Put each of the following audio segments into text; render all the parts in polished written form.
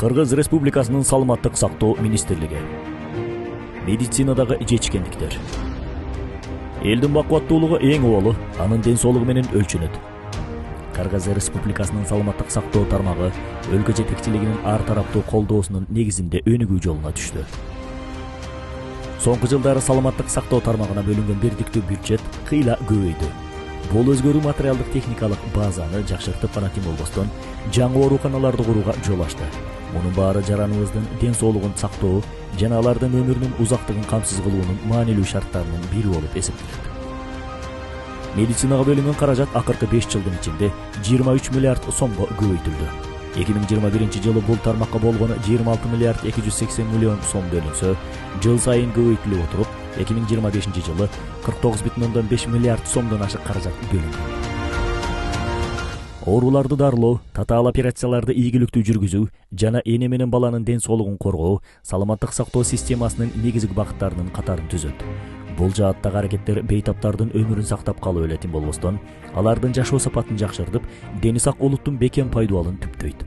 Кыргыз Республикасынын Саламаттык сактоо министрлиги. Медицинадагы жетишкендиктер. Элдин бакубаттуулугу эң оболу анын ден соолугу менен өлчөнөт. Кыргыз Республикасынын Саламаттык сактоо тармагы өлкө жетекчилигинин ар тараптуу колдоосунун негизинде өнүгүү жолуна түштү. Соңку жылдары саламаттык сактоо тармагына бөлүнгөн бирдиктүү бюджет кыйла көбөйдү. Бул өзгөрүү материалдык техникалык базаны жакшыртып гана ким болбостон, жаңы ооруканаларды курууга жол ачты. Мунун баары жараныбыздын ден соолугун сактоо жана алардын өмүрүнүн узактыгын камсыз кылуунун маанилүү шарттарынын бири болуп эсептелет. Медицинага бөлүнгөн каражат акыркы 5 жылдын ичинде 23 миллиард сомго көбөйтүлдү. 2021 жылы бул тармакка болгону 26 миллиард 280 миллион сом бөлүнсө, жыл сайын көбөйтүлүп отуруп, 2025 жылы 49,5 миллиард сомдон ашык каражат бөлүнгөн. Ооруларды дарылоо, татаал операцияларды ийгиликтүү жүргүзүү жана эне менен баланын ден соолугун коргоо саламаттык сактоо системасынын негизги багыттарынын катарын түзөт. Бул жааттагы аракеттер бейтаптардын өмүрүн сактап калуу эле тим болбостон, алардын жашоо сапатын жакшыртып, дени сак улуттун бекем пайдубалын түптөйт.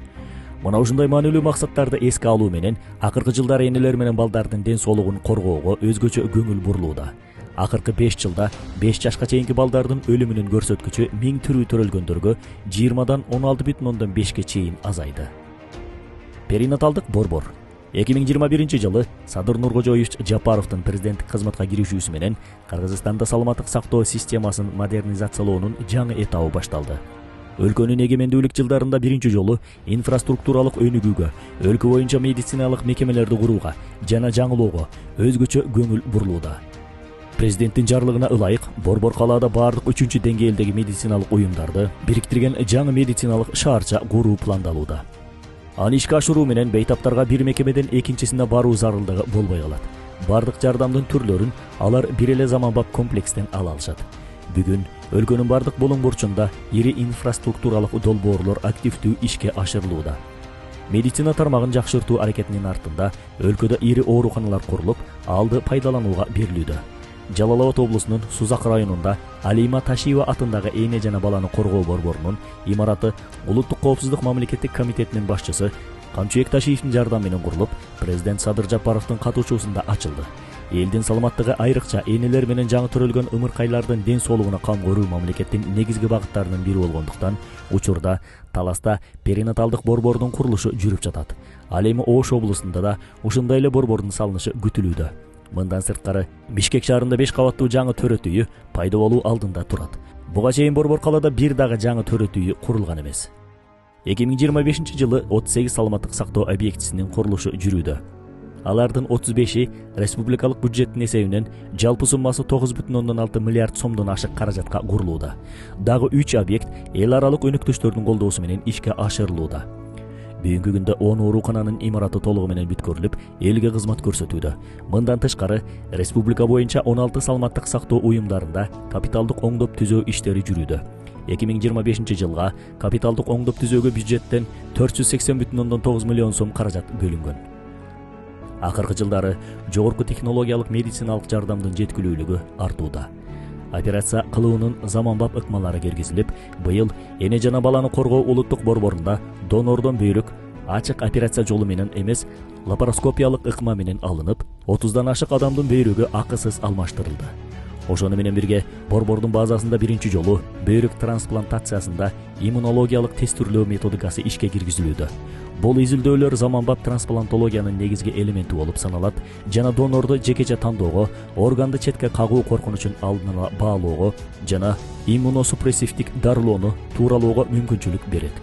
Мына ушундай маанилүү максаттарды эске алуу менен акыркы жылдары энелер менен балдардын ден соолугун коргоого өзгөчө көңүл бурулууда. Акыркы 5 жылда 5 жашка чейинки балдардын өлүмүнүн көрсөткүчү 1000 түрүү төрөлгөндөргө 20дан 16,5ге чейин азайды. Перинаталдык борбор. 2021 жылы Садыр Нуркожоевич Жапаровдун президенттик кызматка киришүүсү менен Кыргызстанда саламаттык сактоо системасын модернизациялоонун жаңы этабы башталды. Өлкөнүн эгемендүүлүк жылдарында биринчи жолу инфраструктуралык өнүгүүгө, өлкө боюнча медициналык мекемелерди курууга жана жаңылоого өзгөчө көңүл бурулууда. Президенттин жарлыгына ылайык борбор калаада бардык 3-чү деңгээлдеги медициналык уюмдарды бириктирген жаңы медициналык шаарча куруу пландалууда. Аны ишке ашыруу менен бейтаптарга бир мекемеден экинчисине баруу зарылдыгы болбой калат. Бардык жардамдын түрлөрүн алар бир эле заманбап комплекстен ала алышат. Бүгүн өлкөнүн бардык болуң бурчунда ири инфраструктуралык долбоорлор активдүү ишке ашырылууда. Медицина тармагын жакшыртуу аракетинин артында өлкөдө ири ооруканалар курулуп, алды пайдаланууга берилүүдө. Жалал Абад облусунун Сузак районунда Алима Ташиева атындагы эне жана баланы коргоо борборунун имараты Улуттук коопсуздук мамлекеттик комитетинин башчысы Камчыбек Ташиевдин жардамы менен курулуп, президент Садыр Жапаровдун катышуусунда ачылды. Элдин саламаттыгы айрыкча энелер менен жаңы төрөлгөн ымыркайлардын ден соолугуна кам көрүү мамлекеттин негизги багыттарынын бири болгондуктан, учурда Таласта перинаталдык борбордун курулушу жүрүп жатат. Ал эми Ош облусунда да ушундай эле борбордун салынышы күтүлүүдө. Мындан сырткары Бишкек шаарында 5 кабаттуу жаңы төрөт үйү пайда болуу алдында турат. Буга чейин борбор калаада бир дагы жаңы төрөт үйү курулган эмес. 2025 жылы 38 саламаттык сактоо объектисинин курулушу жүрүүдө. Алардын 35-и республикалык бюджеттин эсебинен жалпы суммасы 9,6 миллиард сомдон ашык каражатка курулууда. Дагы 3 объект эл аралык өнөктөштөрдүн колдоосу менен ишке ашырылууда. Бүгүнкү күндө 10 оорукананын имараты толугу менен бүткөрүлүп, элге кызмат көрсөтүүдө. Мындан тышкары, республика боюнча 16 саламаттык сактоо уюмдарында капиталдык оңдоп түзөө иштери жүрүүдө. 2025 жылга капиталдык оңдоп түзөөгө бюджеттен 480,9 миллион сом каражат бөлүнгөн. Акыркы жылдары жогорку технологиялык медициналык жардамдын жеткилүүлүгү артууда. Операция кылуунун заманбап ыкмалары киргизилип, быйыл эне жана баланы коргоо улуттук борборунда донордон бөйрөк ачык операция жолу менен эмес, лапароскопиялык ыкма менен алынып, 30дан ашык адамдын бөйрөгү акысыз алмаштырылды. Ошону менен бирге борбордун базасында биринчи жолу бөйрөк трансплантациясында иммунологиялык тестирлөө методикасы ишке киргизилүүдө. Бул изилдөөлөр заманбап трансплантологиянын негизги элементи болуп саналат жана донорду жекече тандоого, органды четке кагуу коркунучун алдын ала баалоого жана иммуносупрессивдик дарылоону тууралоого мүмкүнчүлүк берет.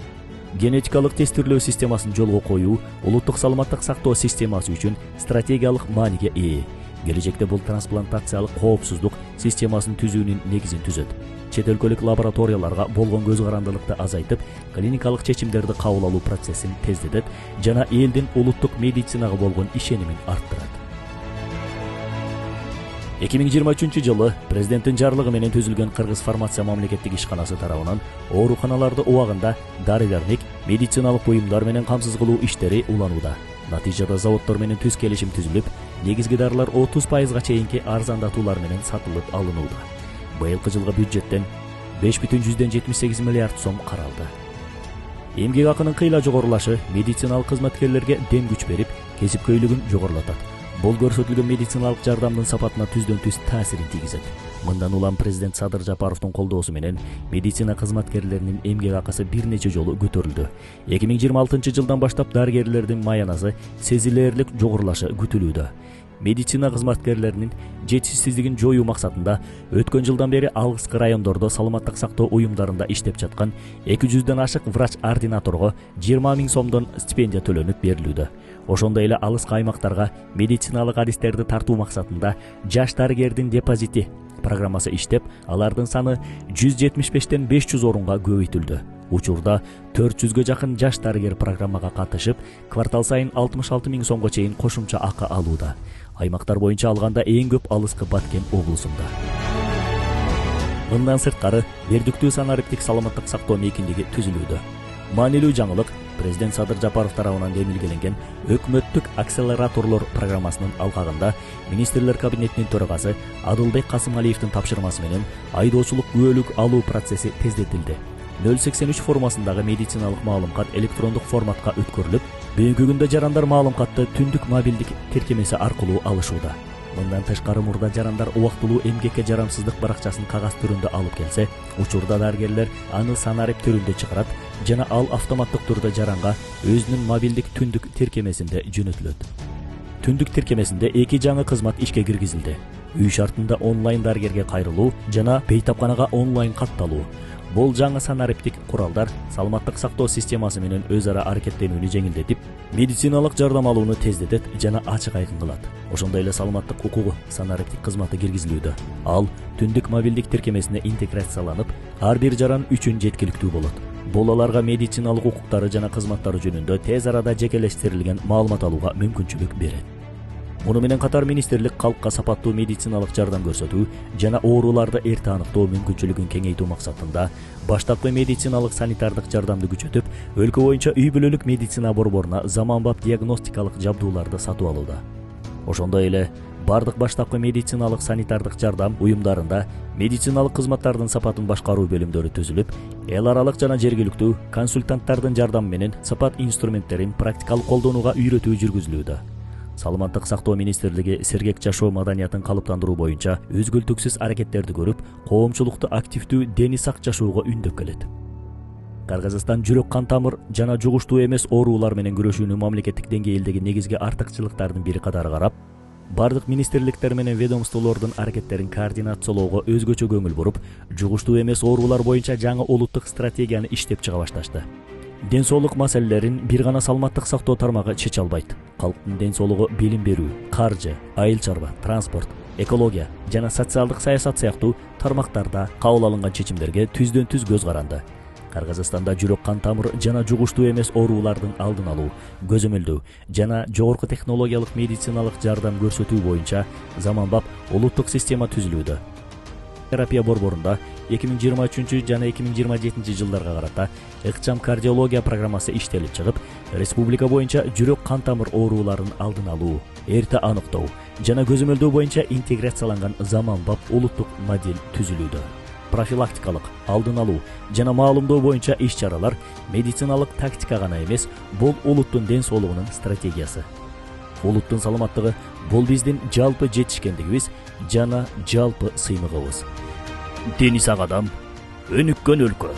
Генетикалык тестирлөө системасын жолго коюу улуттук саламаттык сактоо системасы үчүн стратегиялык мааниге ээ. Келечекте бул трансплантациялык коопсуздук системасын түзүүнүн негизин түзөт. Чет өлкөлүк лабораторияларга болгон көз карандылыкты азайтып, клиникалык чечимдерди кабыл алуу процессин тездетет жана элдин улуттук медицинага болгон ишенимин арттырат. 2023 жылы президенттин жарлыгы менен түзүлгөн Кыргыз фармация мамлекеттик ишканасы тарабынан ооруканаларды убагында дары-дармек, медициналык буюмдар менен камсыз кылуу иштери уланууда. Натыйжада заводдор менен түз келишим түзүлүп, негизги дарылар 30%га чейинки арзандатуулар менен сатылып алынууда. Быйылкы жылга бюджеттен 5,78 миллиард сом каралды. Эмгек акынын кыйла жогорулашы медициналык кызматкерлерге дем күч берип, кесипкөйлүгүн жогорулатат. Бул көрсөтүлгөн медициналык жардамдын сапатына түздөн-түз таасирин тийгизет. Мындан улам президент Садыр Жапаровдун колдоосу менен медицина кызматкерлеринин эмгек акысы бир нече жолу көтөрүлдү. 2026-жылдан баштап дарыгерлердин маянасы сезилерлик жогорулашы күтүлүүдө. Медицина кызматкерлеринин жетишсиздигин жоюу максатында өткөн жылдан бери алыскы райондордо саламаттык сактоо уюмдарында иштеп жаткан 200дөн ашык врач-ординаторго 20 000 сомдон стипендия төлөнүп берилүүдө. Ошондой эле алыскы аймактарга медициналык адистерди тартуу максатында жаш дарыгердин депозити программасы иштеп, алардын саны 175ден 500 орунга көбөйтүлдү. Учурда 400гө жакын жаш дарыгер программага катышып, квартал сайын 66 000 сомго чейин кошумча акы алууда. Аймактар боюнча алганда эң көп алыскы Баткен облусунда. Мындан сырткары, Бердүктүү санариптик саламаттык сактоо мейкиндиги түзүлүүдө. Маанилүү жаңылык президент Садыр Жапаров тарабынан демилгеленген өкмөттүк акселераторлор программасынын алкагында министрлер кабинетинин төрагасы Адылбек Касымгалиевдин тапшырмасы менен айдоочулук күбөлүк алуу процесси тездетилди. 083 формасындагы медициналык маалымкат электрондук форматка өткөрүлүп, бүгүнкү күндө жарандар маалымкатты түндүк мобилдик тиркемеси аркылуу алышууда. Мындан тышкары мурда жарандар убактылуу эмгекке жарамсыздык баракчасын кагаз түрүндө алып келсе, учурда дарыгерлер аны санарип түрүндө чыгарат жана ал автоматтык түрдө жаранга өзүнүн мобилдик түндүк тиркемесинде жөнөтүлөт. Түндүк тиркемесинде 2 жаңы кызмат ишке киргизилди. Үй шартында онлайн дарыгерге кайрылуу жана бейтапканага онлайн катталуу. Бул жаңы санариптик куралдар саламаттык сактоо системасы менен өз ара аракеттенүүнү жеңилдетип, медициналык жардам алууну тездетет жана ачык айкын кылат. Ошондой эле саламаттык укугу санариптик кызматы киргизилүүдө. Ал түндүк мобилдик тиркемесине интеграцияланып, ар бир жаран үчүн жеткиликтүү болот. Бул аларга медициналык укуктары жана кызматтары жөнүндө тез арада жекелештирилген маалымат алууга мүмкүнчүлүк берет. Муну менен катар министрлик калкка сапаттуу медициналык жардам көрсөтүү жана ооруларды эрте аныктоо мүмкүнчүлүгүн кеңейтүү максатында баштапкы медициналык санитардык жардамды күчөтүп, өлкө боюнча үй бүлөлүк медицина борборуна заманбап диагностикалык жабдууларды сатып алууда. Ошондой эле бардык баштапкы медициналык санитардык жардам уюмдарында медициналык кызматтардын сапатын башкаруу бөлүмдөрү түзүлүп, эл аралык жана жергиликтүү консультанттардын жардамы менен сапат инструменттерин практикалык колдонууга үйрөтүү жүргүзүлүүдө. Саламаттык сактоо министрлиги сергек жашоо маданиятын калыптандыруу боюнча өзгөлтүксүз аракеттерди көрүп, коомчулукту активдүү дени сак жашоого үндөп келет. Кыргызстан жүрөк кан тамыр жана жугуштуу эмес оорулар менен күрөшүүнү мамлекеттик деңгээлдеги негизги артыкчылыктардын бири катары карап, бардык министрликтер менен ведомстволордун аракеттерин координациялоого өзгөчө көңүл буруп, жугуштуу эмес оорулар боюнча жаңы улуттук стратегияны иштеп чыга башташты. Ден соолук маселелерин бир гана саламаттык сактоо тармагы чече албайт. Калктын ден соолугу билим берүү, каржы, айыл чарба, транспорт, экология жана социалдык саясат сыяктуу тармактарда кабыл алынган чечимдерге түздөн-түз көз каранды. Кыргызстанда жүрөк кан тамыр жана жугуштуу эмес оорулардын алдын алуу, көзөмөлдөө жана жогорку технологиялык медициналык жардам көрсөтүү боюнча заманбап улуттук система түзүлүүдө. Терапия борборунда 2023 жана 2027 жылдарга карата ыкчам кардиология программасы иштелип чыгып, республика боюнча жүрөк кан тамыр ооруларын алдын алуу, эрте аныктоо жана көзөмөлдөө боюнча интеграцияланган заманбап улуттук модель түзүлүүдө. Профилактикалык, алдын алуу жана маалымдоо боюнча иш-чаралар медициналык тактика гана эмес, бул улуттун ден соолугунун стратегиясы. Улуттун саламаттыгы бул биздин жалпы жетишкендигибиз жана жалпы сыймыгыбыз. Дени сак адам өнүккөн өлкө.